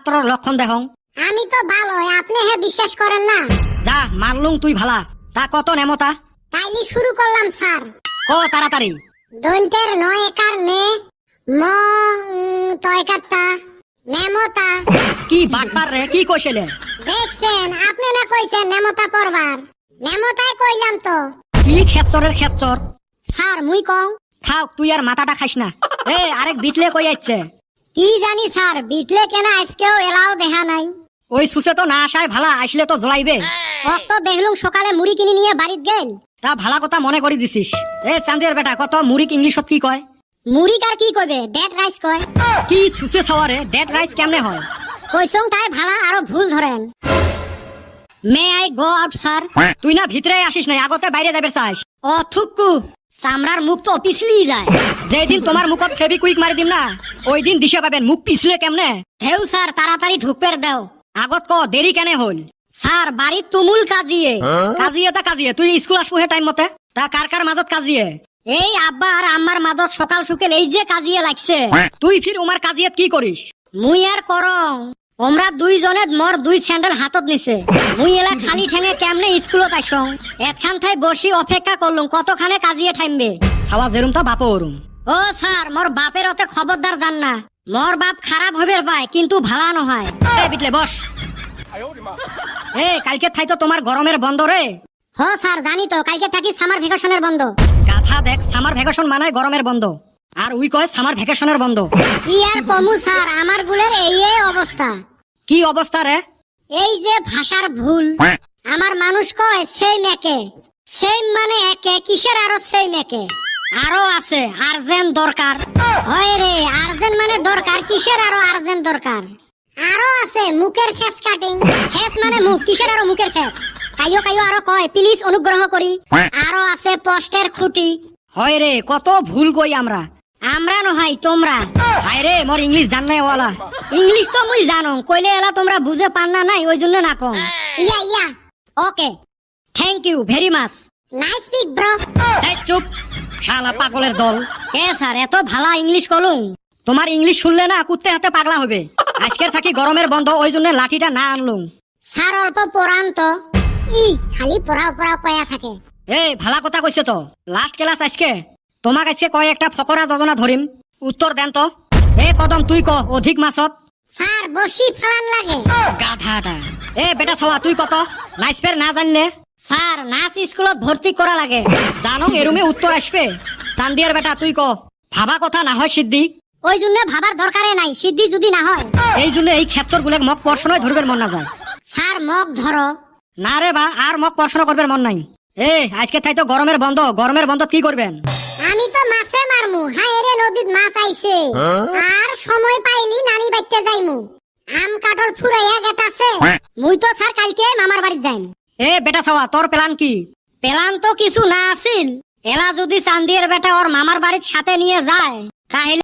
তোর লক্ষণ দেখং। আমি তো ভালো, আপনি হে বিশ্বাস করেন না? যা মারলুম তুই ভালা, তা কত নেমতা? তাইলে শুরু করলাম স্যার। ক তাড়াতাড়ি। দৈন্তের নয় একার নে, ম তয়কারটা, নেমতা। কি বাটপার রে, কি কইছিলে? দেখছেন আপনি না কইছেন নেমতা পড়বার, নেমতাই কইলাম তো। কি খেচ্চরের খেচ্চর। স্যার মুই কং। খাও তুই আর মাথাটা খাইস না। আরেক বিটলে কই যাচ্ছে? কি জানি স্যার, বিটলে কেন আজকেও এলাও দেখা নাই। ওই সুসে তো না আসায় ভালা, আসলে তো জড়াইবে। অত দেখলুম সকালে মুড়ি কিনে নিয়ে বাড়িত গেল। তা ভালা কথা মনে করি দিছিস। চান্দিয়ার বেটা কত মুড়িক ইংলিশত কি কয়? মুড়ি কার কি কইবে, ডেড রাইস কয়। কি সুসে সাওয়ারে ডেড রাইস কেমনে হয়? কইছং তাই ভালা আরো ভুল ধরেন। May I go out sir? তুই না ভিতরে আসিস নাই, আগতে বাইরে যাবে চাস। ও থুকু, চামড়ার মুখ তো পিছলি যায়। যেদিন তোমার মুখত ফেবি কুইক মারি দিম না, ওই দিন দিশে পাবেন মুখ পিছলে কেমনে। হেউ স্যার তাড়াতাড়ি ঢুকপের দাও। আগত ক দেরি কেনে হল? স্যার বাড়ির তুমুল কাজিয়ে। কাজিয়ে তুই স্কুল আসবো হে টাইম মতে। তা কার কার মাজত কাজিয়ে? এই আব্বা আর আম্মার মাঝত সকাল সুকেল এই যে কাজিয়ে লাগছে। তুই ফির উমার কাজিয়াত কি করিস? মুই আর করং, ওমরা দুইজনে মোর দুই স্যান্ডেল হাতত নিছে। মুই এলা খালি ঠেঙে কেমনে স্কুলত আইসং। একখান ঠাই বসি অপেক্ষা করলুম কতখানে কাজিয়ে ঠাইমবে। খাওয়া যেরুম তা বাপও ওরুম। ও স্যার মোর বাপের অতে খবরদার জান না। মোর বাপ খারাপ হইবার পায় কিন্তু ভালা নহয়। বিটলে বস। কালকে থাই তো তোমার গরমের বন্ধ রে। হ স্যার জানি তো, কালকে থাকি সামার ভ্যাকেশনের বন্ধ। গাধা দেখ, সামার ভ্যাকেশন মানে গরমের বন্ধ, আর উই কয় সামার ভ্যাকেশনের বন্ধ। কি আর কমু স্যার, আমার গুলের এই অবস্থা। কি অবস্থা রে? এই যে ভাষার ভুল। আমার মানুষ কয় সেই মেকে, সেই মানে একে, কিসের আরো সেই মেকে? আরো আছে আর্জেন্ট দরকার। হয় রে, আর্জেন্ট মানে দরকার, কিসের আরো আর্জেন্ট দরকার? আরো আছে মুখের ফেস কাটিং। ফেস মানে মুখ, কিসের আরো মুখের ফেস? কাইও আরো কয় প্লিজ অনুগ্রহ করি। আরো আছে পোস্টের খুঁটি। হয় রে, কত ভুল কই আমরা। আমরা নহয় তোমরা। হায় রে, মোর ইংলিশ জান নাই ওয়ালা। ইংলিশ তো মুই জানো, কইলে এলা তোমরা বুঝে পান না নাই, ওই জন্য না কম। Yeah okay, thank you very much. Nice speak bro. চুপ, শালা পাগলের দল। কে স্যার এত ভালা ইংলিশ কলুম? তোমার ইংলিশ শুনলে না কুত্তে হাতে পাগলা হবে। আজকের থাকি গরমের বন্ধ, ওই জন্য লাঠিটা না আনলুম। স্যার অল্প পড়ান তো। খালি পড়াও কয়া থাকে। ভালা কথা কইছে তো। লাস্ট ক্লাস আজকে। তোমাক আজকে কয় একটা ফকরা যোজনা ধরিম, উত্তর দেন তো। কদম তুই ক অধিক মাছত। স্যার বসি ফালান লাগে। গাধাটা। বেটা ছাওয়া তুই কত। নাইস ফের না জানলে? স্যার নাচ স্কুলত ভর্তি করা লাগে। জানো এরুমে উত্তর আসবে। চান্দিয়ার বেটা তুই ক ভাবা কথা না হয় সিদ্ধি। ওই জন্য ভাবার দরকারে নাই, সিদ্ধি যদি না হয়। এই জন্য এই ক্ষেত্র গুলো মক পড়াশোনায় ধরবের মন না যায়। স্যার মগ ধরো। না রে বা, আর মক পড়াশোনা করবার মন নাই। আজকে তাই তো গরমের বন্ধ, গরমের বন্ধ কি করবেন? আমি তো মাছে মারমু। হায় রে, নদীত মাছ আইছে। আর সময় পাইলি নানি বাইতে যাইমু। আম কাটল ফুরাইয়া গেতাছে। মুই তো স্যার কালকে মামার বাড়িত যাইম। বেটা ছাওয়া তোর প্ল্যান কি? প্ল্যান তো কিছু না আছিল। এলা যদি চান্দিয়ার বেটা ওর মামার বাড়ির সাথে নিয়ে যায় তাহলে